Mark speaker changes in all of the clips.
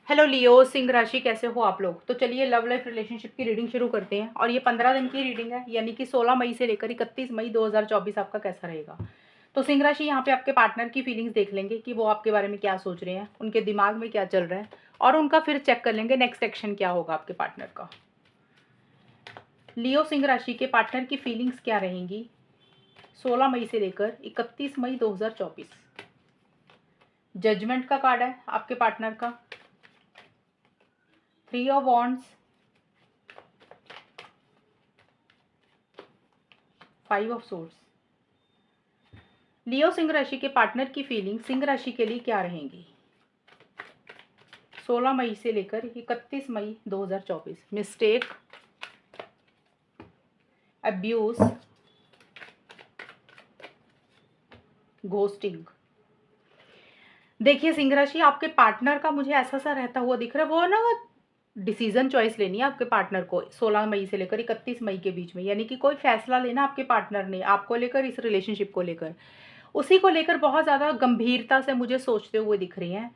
Speaker 1: Hello लियो, सिंह राशि, कैसे हो आप लोग। तो चलिए लव लाइफ रिलेशनशिप की रीडिंग शुरू करते हैं। और ये 15 दिन की रीडिंग है, यानी कि 16 मई से लेकर 31 मई 2024 आपका कैसा रहेगा। तो सिंह राशि, यहाँ पे आपके पार्टनर की फीलिंग्स देख लेंगे कि वो आपके बारे में क्या सोच रहे हैं, उनके दिमाग में क्या चल रहा है, और उनका फिर चेक कर लेंगे नेक्स्ट एक्शन क्या होगा आपके पार्टनर का। लियो सिंह राशि के पार्टनर की फीलिंग्स क्या रहेंगी 16 मई से लेकर 31 मई 2024। जजमेंट का कार्ड है आपके पार्टनर का, 3 ऑफ वॉन्ड्स, 5 ऑफ सोर्ड्स। लियो सिंह राशि के पार्टनर की फीलिंग सिंह राशि के लिए क्या रहेंगी 16 मई से लेकर 31 मई 2024। Mistake, abuse, ghosting. देखिए सिंह राशि, आपके पार्टनर का मुझे ऐसा सा रहता हुआ दिख रहा है, वो ना डिसीजन चॉइस लेनी है आपके पार्टनर को 16 मई से लेकर 31 मई के बीच में, यानी कि कोई फैसला लेना आपके पार्टनर ने आपको लेकर, इस रिलेशनशिप को लेकर, उसी को लेकर बहुत ज़्यादा गंभीरता से मुझे सोचते हुए दिख रही हैं।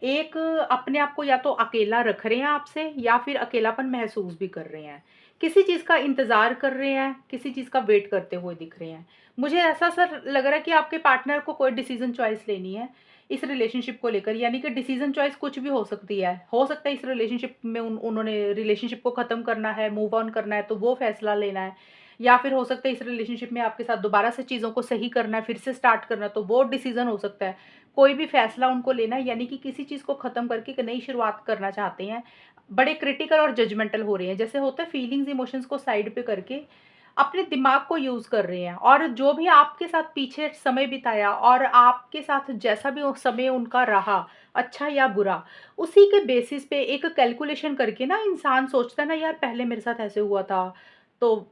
Speaker 1: एक अपने आप को या तो अकेला रख रहे हैं आपसे, या फिर अकेलापन महसूस भी कर रहे हैं, किसी चीज़ का इंतज़ार कर रहे हैं, किसी चीज़ का वेट करते हुए दिख रहे हैं। मुझे ऐसा सर लग रहा है कि आपके पार्टनर को कोई डिसीजन चॉइस लेनी है इस रिलेशनशिप को लेकर, यानी कि डिसीजन चॉइस कुछ भी हो सकती है। हो सकता है इस रिलेशनशिप में उन्होंने रिलेशनशिप को ख़त्म करना है, मूव ऑन करना है, तो वो फैसला लेना है, या फिर हो सकता है इस रिलेशनशिप में आपके साथ दोबारा से चीज़ों को सही करना है, फिर से स्टार्ट करना है, तो वो डिसीजन हो सकता है। कोई भी फैसला उनको लेना है, यानी कि किसी चीज़ को ख़त्म करके एक नई शुरुआत करना चाहते हैं। बड़े क्रिटिकल और जजमेंटल हो रहे हैं, जैसे होता है फीलिंग्स इमोशंस को साइड पे करके अपने दिमाग को यूज़ कर रहे हैं। और जो भी आपके साथ पीछे समय बिताया और आपके साथ जैसा भी वो समय उनका रहा, अच्छा या बुरा, उसी के बेसिस पे एक कैलकुलेशन करके ना इंसान सोचता है ना, यार पहले मेरे साथ ऐसे हुआ था, तो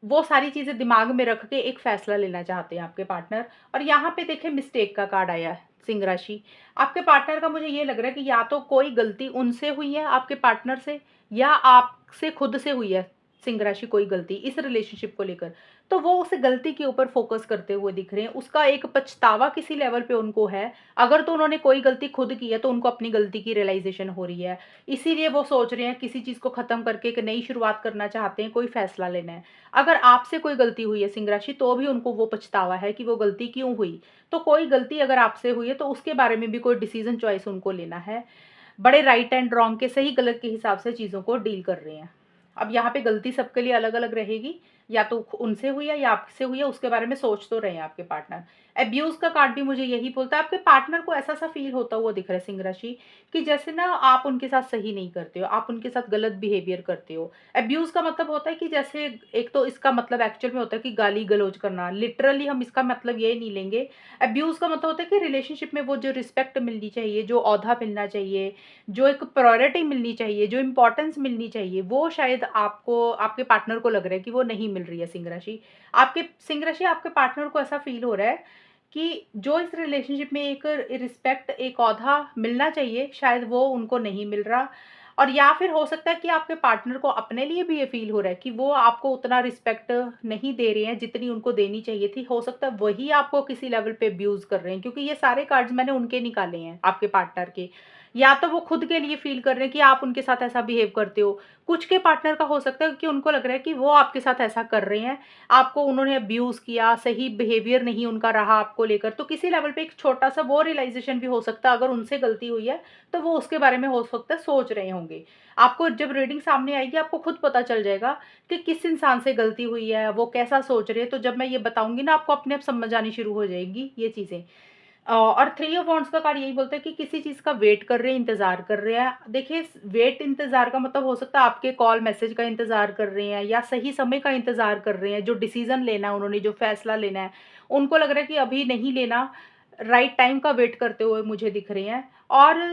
Speaker 1: वो सारी चीज़ें दिमाग में रख के एक फ़ैसला लेना चाहते हैं आपके पार्टनर। और यहाँ पे देखिए मिस्टेक का कार्ड आया है सिंह राशि। आपके पार्टनर का मुझे ये लग रहा है कि या तो कोई गलती उनसे हुई है आपके पार्टनर से, या आपसे खुद से हुई है सिंह राशि कोई गलती इस रिलेशनशिप को लेकर। तो वो उस गलती के ऊपर फ़ोकस करते हुए दिख रहे हैं, उसका एक पछतावा किसी लेवल पे उनको है। अगर तो उन्होंने कोई गलती खुद की है तो उनको अपनी गलती की रियलाइज़ेशन हो रही है। इसीलिए वो सोच रहे हैं किसी चीज़ को ख़त्म करके एक नई शुरुआत करना चाहते हैं, कोई फ़ैसला लेना है। अगर आपसे कोई गलती हुई है सिंह राशि, तो भी उनको वो पछतावा है कि वो गलती क्यों हुई। तो कोई गलती अगर आपसे हुई है तो उसके बारे में भी कोई डिसीज़न चॉइस उनको लेना है। बड़े राइट एंड रॉन्ग के, सही गलत के हिसाब से चीज़ों को डील कर रहे हैं। अब यहाँ पे गलती सबके लिए अलग-अलग रहेगी, या तो उनसे हुई है या आपसे हुई है, उसके बारे में सोच तो रहे हैं आपके पार्टनर। अब्यूज़ का कार्ड भी मुझे यही बोलता है, आपके पार्टनर को ऐसा-सा फ़ील होता हुआ दिख रहा है सिंह राशि, कि जैसे ना आप उनके साथ सही नहीं करते हो, आप उनके साथ गलत बिहेवियर करते हो। अब्यूज़ का मतलब होता है कि जैसे, एक तो इसका मतलब एक्चुअल में होता है कि गाली-गलौज करना, लिटरली हम इसका मतलब ये नहीं लेंगे। अब्यूज़ का मतलब होता है कि रिलेशनशिप में वो जो रिस्पेक्ट मिलनी चाहिए, जो ओहदा मिलना चाहिए, जो एक प्रायोरिटी मिलनी चाहिए, जो इम्पोर्टेंस मिलनी चाहिए, वो शायद आपको, आपके पार्टनर को लग रहा है कि वो नहीं मिल रही है सिंह राशि। आपके सिंह राशि, आपके पार्टनर को ऐसा फ़ील हो रहा है कि जो इस रिलेशनशिप में एक रिस्पेक्ट, एक ओहदा मिलना चाहिए, शायद वो उनको नहीं मिल रहा। और या फिर हो सकता है कि आपके पार्टनर को अपने लिए भी ये फ़ील हो रहा है कि वो आपको उतना रिस्पेक्ट नहीं दे रहे हैं जितनी उनको देनी चाहिए थी। हो सकता है वही आपको किसी लेवल पे अब्यूज़ कर रहे हैं, क्योंकि ये सारे कार्ड्स मैंने उनके निकाले हैं, आपके पार्टनर के। या तो वो खुद के लिए फ़ील कर रहे हैं कि आप उनके साथ ऐसा बिहेव करते हो। कुछ के पार्टनर का हो सकता है कि उनको लग रहा है कि वो आपके साथ ऐसा कर रहे हैं, आपको उन्होंने अब्यूज़ किया, सही बिहेवियर नहीं उनका रहा आपको लेकर। तो किसी लेवल पे एक छोटा-सा वो रियलाइज़ेशन भी हो सकता है, अगर उनसे गलती हुई है, तो वो उसके बारे में हो सकता है सोच रहे होंगे। आपको जब रीडिंग सामने आएगी, आपको खुद पता चल जाएगा कि किस इंसान से गलती हुई है, वो कैसा सोच रहे हैं। तो जब मैं ये बताऊँगी ना, आपको अपने आप समझ आनी शुरू हो जाएगी ये चीज़ें। और 3 ऑफ वांड्स का कार्ड यही बोलता है कि किसी चीज़ का वेट कर रहे हैं, इंतज़ार कर रहे हैं। देखिए, वेट इंतज़ार का मतलब हो सकता है आपके कॉल मैसेज का इंतज़ार कर रहे हैं, या सही समय का इंतज़ार कर रहे हैं। जो डिसीज़न लेना है उन्होंने, जो फ़ैसला लेना है, उनको लग रहा है कि अभी नहीं लेना, राइट टाइम का वेट करते हुए मुझे दिख रहे हैं। और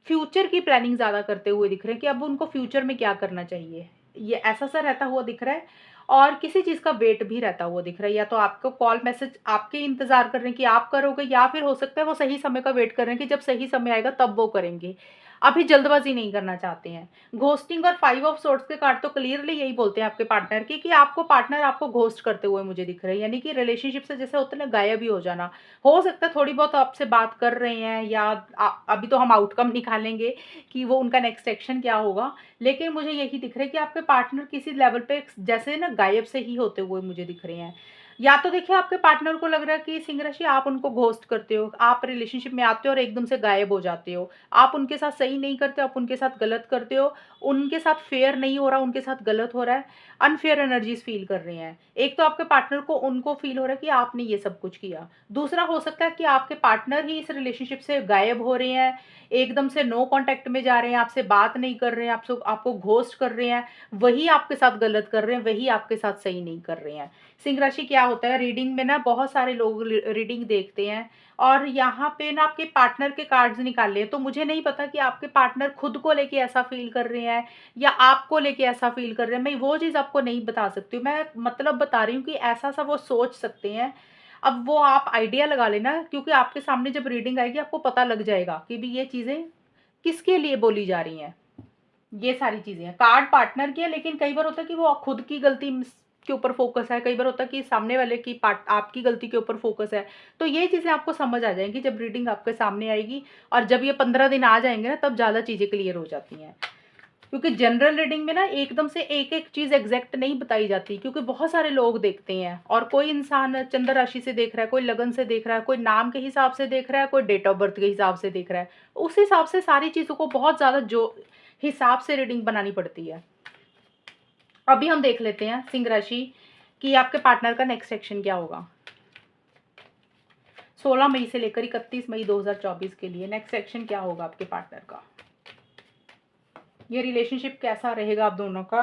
Speaker 1: फ्यूचर की प्लानिंग ज़्यादा करते हुए दिख रहे हैं कि अब उनको फ्यूचर में क्या करना चाहिए। ये ऐसा-सा रहता हुआ दिख रहा है। और किसी चीज़ का वेट भी रहता हुआ दिख रहा है, या तो आपको कॉल मैसेज आपके इंतज़ार कर रहे हैं कि आप करोगे, या फिर हो सकता है वो सही समय का वेट कर रहे हैं कि जब सही समय आएगा तब वो करेंगे। अभी जल्दबाज़ी नहीं करना चाहते हैं। घोस्टिंग और 5 ऑफ सोर्ड्स के कार्ड तो क्लियरली यही बोलते हैं आपके पार्टनर की कि आपको पार्टनर आपको घोस्ट करते हुए मुझे दिख रहे हैं, यानी कि रिलेशनशिप से जैसे होता है ना गायब ही हो जाना। हो सकता है थोड़ी बहुत आपसे बात कर रहे हैं, या अभी तो हम आउटकम निकालेंगे कि वो उनका नेक्स्ट एक्शन क्या होगा। लेकिन मुझे यही दिख रहा है कि आपके पार्टनर किसी लेवल पे जैसे ना गायब से ही होते हुए मुझे दिख रहे हैं। या तो देखिए आपके पार्टनर को लग रहा है कि सिंह राशि आप उनको घोस्ट करते हो, आप रिलेशनशिप में आते हो और एकदम से गायब हो जाते हो। आप उनके साथ सही नहीं करते, आप उनके साथ गलत करते हो, उनके साथ फेयर नहीं हो रहा, उनके साथ गलत हो रहा है, अनफेयर एनर्जीज फील कर रहे हैं। एक तो आपके पार्टनर को उनको फील हो रहा है कि आपने ये सब कुछ किया। दूसरा हो सकता है कि आपके पार्टनर ही इस रिलेशनशिप से गायब हो रहे हैं, एकदम से नो कांटेक्ट में जा रहे हैं, आपसे बात नहीं कर रहे हैं, आपसे आपको घोस्ट कर रहे हैं, वही आपके साथ गलत कर रहे हैं, वही आपके साथ सही नहीं कर रहे हैं। सिंह राशि क्या होता है रीडिंग में ना, बहुत सारे लोग रीडिंग देखते हैं और यहाँ पे ना आपके पार्टनर के कार्ड्स निकाले हैं, तो मुझे नहीं पता कि आपके पार्टनर खुद को लेके ऐसा फील कर रहे हैं या आपको लेके ऐसा फील कर रहे हैं। मैं वो चीज़ आपको नहीं बता सकती हूँ, मैं मतलब बता रही हूँ कि ऐसा सा वो सोच सकते हैं। अब वो आप आइडिया लगा लेना, क्योंकि आपके सामने जब रीडिंग आएगी आपको पता लग जाएगा कि भी ये चीज़ें किसके लिए बोली जा रही हैं। ये सारी चीज़ें हैं, कार्ड पार्टनर की है, लेकिन कई बार होता है कि वो खुद की गलती के ऊपर फोकस है, कई बार होता है कि सामने वाले की पार्ट आपकी गलती के ऊपर फोकस है। तो ये चीज़ें आपको समझ आ जाएंगी जब रीडिंग आपके सामने आएगी, और जब ये 15 दिन आ जाएंगे ना तब ज़्यादा चीज़ें क्लियर हो जाती हैं। क्योंकि जनरल रीडिंग में ना एकदम से एक एक चीज़ एग्जैक्ट नहीं बताई जाती, क्योंकि बहुत सारे लोग देखते हैं और कोई इंसान चंद्र राशि से देख रहा है, कोई लगन से देख रहा है, कोई नाम के हिसाब से देख रहा है, कोई डेट ऑफ बर्थ के हिसाब से देख रहा है। उस हिसाब से सारी चीज़ों को बहुत ज़्यादा जो हिसाब से रीडिंग बनानी पड़ती है। अभी हम देख लेते हैं सिंह राशि कि आपके पार्टनर का नेक्स्ट एक्शन क्या होगा 16 मई से लेकर 31 मई 2024 के लिए। नेक्स्ट एक्शन क्या होगा आपके पार्टनर का, ये रिलेशनशिप कैसा रहेगा आप दोनों का,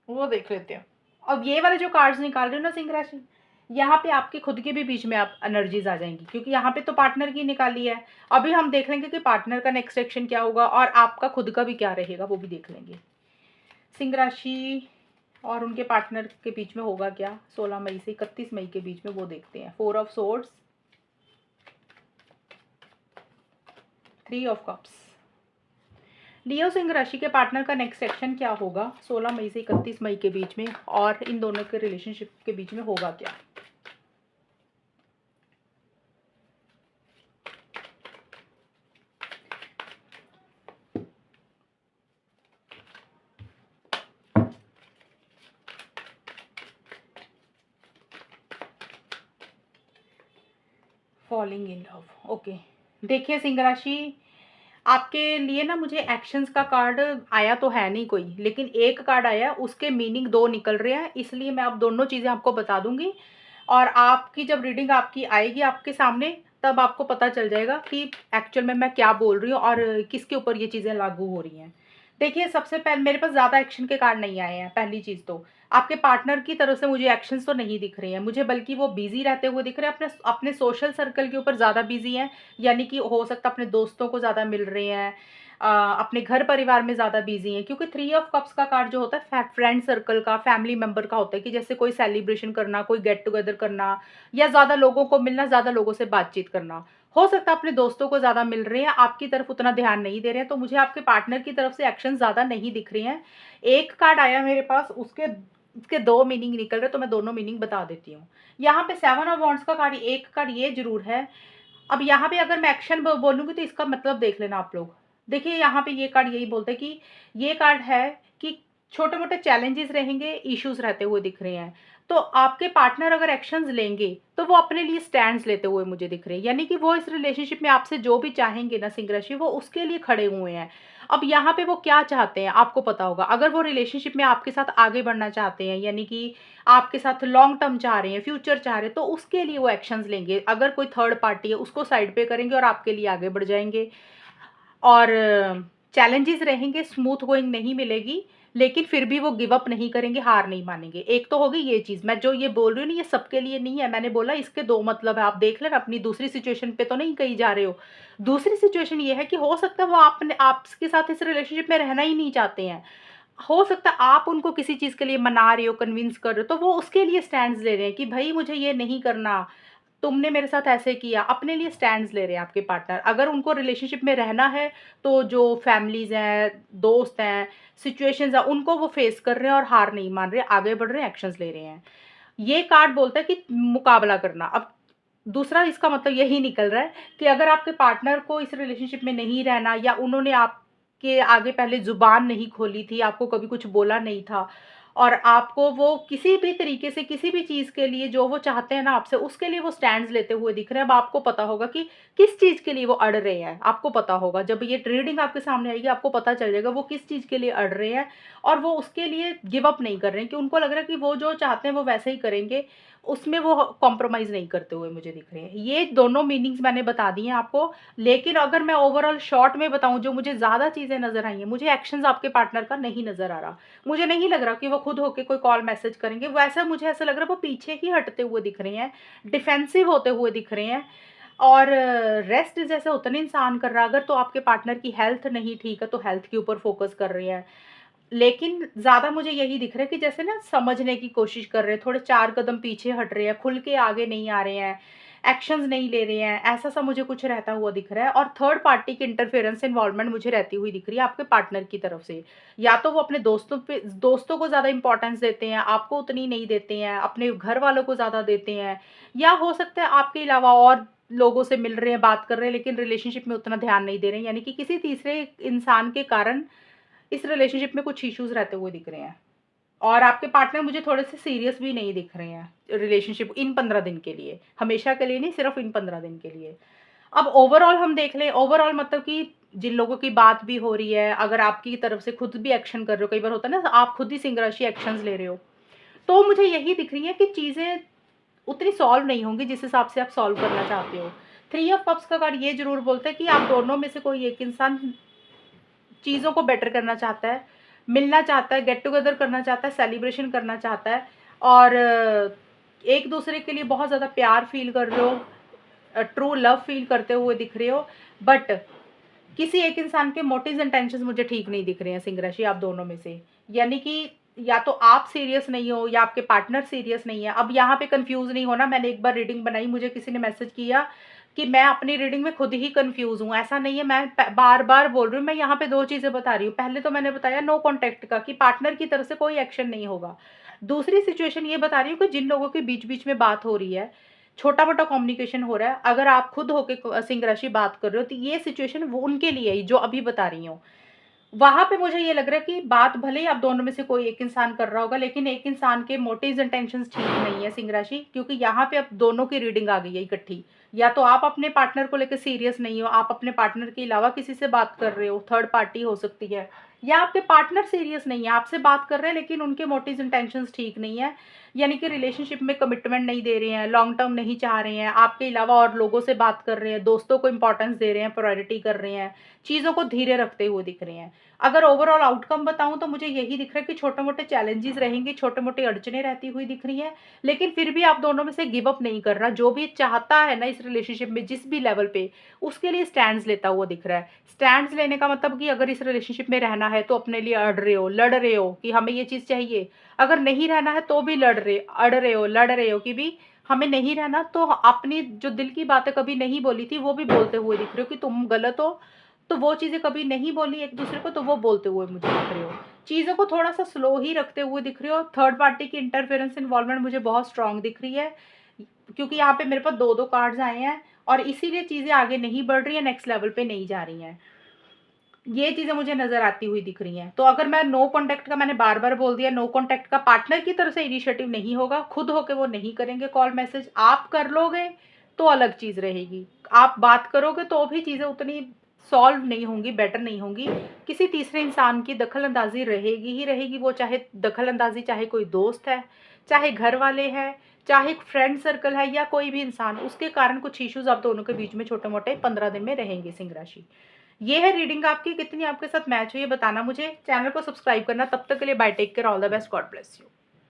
Speaker 1: वो देख लेते हैं। अब ये वाले जो कार्ड्स निकाल रहे हो ना सिंह राशि, यहाँ पे आपके खुद के भी बीच में आप एनर्जीज आ जाएंगी, क्योंकि यहाँ पे तो पार्टनर की निकाली है। अभी हम देख लेंगे कि पार्टनर का नेक्स्ट एक्शन क्या होगा और आपका खुद का भी क्या रहेगा, वो भी देख लेंगे। सिंह राशि और उनके पार्टनर के बीच में होगा क्या 16 मई से 31 मई के बीच में, वो देखते हैं। 4 ऑफ सोर्ड्स, 3 ऑफ कप्स। लियो सिंह राशि के पार्टनर का नेक्स्ट एक्शन क्या होगा 16 मई से 31 मई के बीच में, और इन दोनों के रिलेशनशिप के बीच में होगा क्या। Falling in love, okay. देखिए सिंह राशि, आपके लिए ना मुझे एक्शंस का कार्ड आया तो है नहीं कोई, लेकिन एक कार्ड आया, उसके मीनिंग दो निकल रहे हैं, इसलिए मैं आप दोनों चीज़ें आपको बता दूंगी। और आपकी जब रीडिंग आपकी आएगी आपके सामने, तब आपको पता चल जाएगा कि एक्चुअल में मैं क्या बोल रही हूँ और किसके ऊपर ये चीज़ें लागू हो रही हैं। देखिए सबसे पहले मेरे पास ज़्यादा एक्शन के कार्ड नहीं आए हैं। पहली चीज़ तो आपके पार्टनर की तरफ से मुझे एक्शंस तो नहीं दिख रहे हैं मुझे, बल्कि वो बिजी रहते हुए दिख रहे हैं, अपने अपने सोशल सर्कल के ऊपर ज़्यादा बिजी हैं। यानी कि हो सकता है अपने दोस्तों को ज़्यादा मिल रहे हैं, अपने घर परिवार में ज़्यादा बिजी हैं, क्योंकि 3 ऑफ कप्स का कार्ड जो होता है फ्रेंड सर्कल का, फैमिली मेंबर का होता है, कि जैसे कोई सेलिब्रेशन करना, कोई गेट टुगेदर करना, या ज़्यादा लोगों को मिलना, ज़्यादा लोगों से बातचीत करना। हो सकता है अपने दोस्तों को ज़्यादा मिल रहे हैं, आपकी तरफ उतना ध्यान नहीं दे रहे हैं, तो मुझे आपके पार्टनर की तरफ से एक्शन ज़्यादा नहीं दिख रहे हैं। एक कार्ड आया मेरे पास, उसके दो मीनिंग निकल रहे, तो मैं दोनों मीनिंग बता देती हूँ। यहाँ पे 7 ऑफ वॉन्ड्स का कार्ड, एक कार्ड ये जरूर है। अब यहाँ पे अगर मैं एक्शन बोलूँगी तो इसका मतलब देख लेना आप लोग। देखिए यहाँ पे ये कार्ड यही बोलता है कि ये कार्ड है कि छोटे मोटे चैलेंजेस रहेंगे, इश्यूज रहते हुए दिख रहे हैं। तो आपके पार्टनर अगर एक्शंस लेंगे तो वो अपने लिए स्टैंड्स लेते हुए मुझे दिख रहे हैं, यानी कि वो इस रिलेशनशिप में आपसे जो भी चाहेंगे ना सिंह राशि, वो उसके लिए खड़े हुए हैं। अब यहाँ पे वो क्या चाहते हैं आपको पता होगा। अगर वो रिलेशनशिप में आपके साथ आगे बढ़ना चाहते हैं, यानी कि आपके साथ लॉन्ग टर्म चाह रहे हैं, फ्यूचर चाह रहे हैं, तो उसके लिए वो एक्शंस लेंगे। अगर कोई थर्ड पार्टी है उसको साइड पे करेंगे और आपके लिए आगे बढ़ जाएंगे। और चैलेंजेस रहेंगे, स्मूथ गोइंग नहीं मिलेगी, लेकिन फिर भी वो गिव अप नहीं करेंगे, हार नहीं मानेंगे। एक तो होगी ये चीज़, मैं जो ये बोल रही हूँ ना ये सबके लिए नहीं है, मैंने बोला इसके दो मतलब है, आप देख लेना अपनी दूसरी सिचुएशन पे तो नहीं कही जा रहे हो। दूसरी सिचुएशन ये है कि हो सकता है वो आपने आपके साथ इस रिलेशनशिप में रहना ही नहीं चाहते हैं, हो सकता है आप उनको किसी चीज़ के लिए मना रहे हो, कन्विंस कर रहे हो, तो वो उसके लिए स्टैंड्स ले रहे हैं कि भई मुझे ये नहीं करना, तुमने मेरे साथ ऐसे किया, अपने लिए स्टैंड्स ले रहे हैं आपके पार्टनर। अगर उनको रिलेशनशिप में रहना है, तो जो फैमिलीज़ हैं, दोस्त हैं, सिचुएशंस हैं, उनको वो फेस कर रहे हैं और हार नहीं मान रहे, आगे बढ़ रहे हैं, एक्शंस ले रहे हैं। ये कार्ड बोलता है कि मुकाबला करना। अब दूसरा इसका मतलब यही निकल रहा है कि अगर आपके पार्टनर को इस रिलेशनशिप में नहीं रहना या उन्होंने आपके आगे पहले ज़ुबान नहीं खोली थी, आपको कभी कुछ बोला नहीं था और आपको वो किसी भी तरीके से किसी भी चीज़ के लिए जो वो चाहते हैं ना आपसे, उसके लिए वो स्टैंड्स लेते हुए दिख रहे हैं। अब आपको पता होगा कि किस चीज़ के लिए वो अड़ रहे हैं, आपको पता होगा। जब ये रीडिंग आपके सामने आएगी, आपको पता चल जाएगा वो किस चीज़ के लिए अड़ रहे हैं और वो उसके लिए गिव अप नहीं कर रहे हैं कि उनको लग रहा है कि वो जो चाहते हैं वो वैसे ही करेंगे, उसमें वो कॉम्प्रोमाइज़ नहीं करते हुए मुझे दिख रहे हैं। ये दोनों मीनिंग्स मैंने बता दी हैं आपको, लेकिन अगर मैं ओवरऑल शॉर्ट में बताऊँ, जो मुझे ज़्यादा चीज़ें नज़र आई हैं, मुझे एक्शंस आपके पार्टनर का नहीं नज़र आ रहा। मुझे नहीं लग रहा कि वो खुद होके कोई कॉल मैसेज करेंगे, वैसा मुझे ऐसा लग रहा है वो पीछे ही हटते हुए दिख रहे हैं, डिफेंसिव होते हुए दिख रहे हैं और रेस्ट जैसे होता है ना इंसान कर रहा है, अगर तो आपके पार्टनर की हेल्थ नहीं ठीक है, तो हेल्थ के ऊपर फोकस कर रहे हैं। लेकिन ज़्यादा मुझे यही दिख रहा है कि जैसे ना समझने की कोशिश कर रहे हैं, थोड़े 4 कदम पीछे हट रहे हैं, खुल के आगे नहीं आ रहे हैं, एक्शंस नहीं ले रहे हैं, ऐसा-सा मुझे कुछ रहता हुआ दिख रहा है और थर्ड पार्टी की इंटरफेरेंस इन्वॉल्वमेंट मुझे रहती हुई दिख रही है आपके पार्टनर की तरफ से। या तो वो अपने दोस्तों को ज़्यादा इम्पोर्टेंस देते हैं, आपको उतनी नहीं देते हैं, अपने घर वालों को ज़्यादा देते हैं या हो सकता है आपके अलावा और लोगों से मिल रहे हैं, बात कर रहे हैं, लेकिन रिलेशनशिप में उतना ध्यान नहीं दे रहे हैं, यानी कि किसी तीसरे इंसान के कारण इस रिलेशनशिप में कुछ इश्यूज रहते हुए दिख रहे हैं और आपके पार्टनर मुझे थोड़े से सीरियस भी नहीं दिख रहे हैं रिलेशनशिप इन 15 दिन के लिए, हमेशा के लिए नहीं, सिर्फ इन 15 दिन के लिए। अब ओवरऑल हम देख लें, ओवरऑल मतलब कि जिन लोगों की बात भी हो रही है, अगर आपकी तरफ से खुद भी एक्शन कर रहे हो, कई बार होता है ना आप खुद ही सिंह राशि एक्शंस ले रहे हो, तो मुझे यही दिख रही है कि चीज़ें उतनी सॉल्व नहीं होंगी जिस हिसाब से आप सॉल्व करना चाहते हो। 3 ऑफ कप्स का कार्ड ये ज़रूर बोलता है कि आप दोनों में से कोई एक इंसान चीज़ों को बेटर करना चाहता है, मिलना चाहता है, गेट टुगेदर करना चाहता है, सेलिब्रेशन करना चाहता है और एक-दूसरे के लिए बहुत ज़्यादा प्यार फ़ील कर रहे हो, ट्रू लव फ़ील करते हुए दिख रहे हो, बट किसी एक इंसान के मोटिव्स एंड टेंशन्स मुझे ठीक नहीं दिख रहे हैं सिंह राशि आप दोनों में से। यानी कि या तो आप सीरियस नहीं हो या आपके पार्टनर सीरियस नहीं है। अब यहाँ पे कन्फ्यूज़ नहीं होना, मैंने एक बार रीडिंग बनाई, मुझे किसी ने मैसेज किया कि मैं अपनी रीडिंग में खुद ही कन्फ्यूज़ हूँ। ऐसा नहीं है, मैं प बार-बार बोल रही हूँ, मैं यहाँ पे 2 चीज़ें बता रही हूँ। पहले तो मैंने बताया नो कॉन्टैक्ट का कि पार्टनर की तरफ से कोई एक्शन नहीं होगा। दूसरी सिचुएशन ये बता रही हूँ कि जिन लोगों के बीच-बीच में बात हो रही है, छोटा-मोटा कम्युनिकेशन हो रहा है, अगर आप खुद होके सिंह राशि बात कर रहे हो, तो ये सिचुएशन वो उनके लिए है जो अभी बता रही हूँ। वहाँ पे मुझे ये लग रहा है कि बात भले ही आप दोनों में से कोई एक इंसान कर रहा होगा, लेकिन एक इंसान के मोटिव्स एंड टेंशन्स ठीक नहीं है सिंह राशि, क्योंकि यहाँ पे अब दोनों की रीडिंग आ गई है इकट्ठी। या तो आप अपने पार्टनर को लेकर सीरियस नहीं हो, आप अपने पार्टनर के अलावा किसी से बात कर रहे हो, थर्ड पार्टी हो सकती है, या आपके पार्टनर सीरियस नहीं है, आपसे बात कर रहे हैं लेकिन उनके मोटिव्स एंड टेंशन्स ठीक नहीं है। यानी कि रिलेशनशिप में कमिटमेंट नहीं दे रहे हैं, लॉन्ग टर्म नहीं चाह रहे हैं, आपके अलावा और लोगों से बात कर रहे हैं, दोस्तों को इम्पोर्टेंस दे रहे हैं, प्रायोरिटी कर रहे हैं, चीज़ों को धीरे रखते हुए दिख रहे हैं। अगर ओवरऑल आउटकम बताऊँ तो मुझे यही दिख रहा है कि छोटे-मोटे चैलेंजेस रहेंगे, छोटे-मोटे अड़चनें रहती हुई दिख रही हैं, लेकिन फिर भी आप दोनों में से गिव अप नहीं कर रहा। जो भी चाहता है ना इस रिलेशनशिप में जिस भी लेवल पे, उसके लिए स्टैंड्स लेता हुआ दिख रहा है। स्टैंड्स लेने का मतलब कि अगर इस रिलेशनशिप में रहना है तो अपने लिए अड़ रहे हो, लड़ रहे हो कि हमें ये चीज़ चाहिए। अगर नहीं रहना है तो भी लड़ रहे हो कि भी हमें नहीं रहना, तो अपनी जो दिल की बातें कभी नहीं बोली थी वो भी बोलते हुए दिख रहे हो कि तुम गलत हो, तो वो चीज़ें कभी नहीं बोली एक-दूसरे को, तो वो बोलते हुए मुझे दिख रहे हो। चीज़ों को थोड़ा-सा स्लो ही रखते हुए दिख रहे हो। थर्ड पार्टी की इंटरफेरेंस इन्वॉल्वमेंट मुझे बहुत स्ट्रॉन्ग दिख रही है, क्योंकि यहाँ पे मेरे पास 2-2 कार्ड्स आए हैं और इसीलिए चीज़ें आगे नहीं बढ़ रही हैं, नेक्स्ट लेवल पे नहीं जा रही हैं। ये चीज़ें मुझे नज़र आती हुई दिख रही हैं। तो अगर मैं नो कॉन्टैक्ट का मैंने बार-बार बोल दिया, नो कॉन्टैक्ट का पार्टनर की तरफ से इनिशिएटिव नहीं होगा, खुद होके वो नहीं करेंगे कॉल मैसेज, आप कर लोगे तो अलग चीज़ रहेगी। आप बात करोगे तो भी चीज़ें उतनी सॉल्व नहीं होंगी, बेटर नहीं होंगी। किसी तीसरे इंसान की दखल-अंदाज़ी रहेगी ही रहेगी, वो चाहे दखल-अंदाज़ी चाहे कोई दोस्त है, चाहे घर वाले हैं, चाहे फ्रेंड सर्कल है या कोई भी इंसान, उसके कारण कुछ इश्यूज़ आप दोनों के बीच में छोटे-मोटे 15 दिन में रहेंगे सिंह राशि। ये है रीडिंग आपकी, कितनी आपके साथ मैच हुई है बताना मुझे। चैनल को सब्सक्राइब करना, तब तक के लिए bye, take care, all the best, God bless you.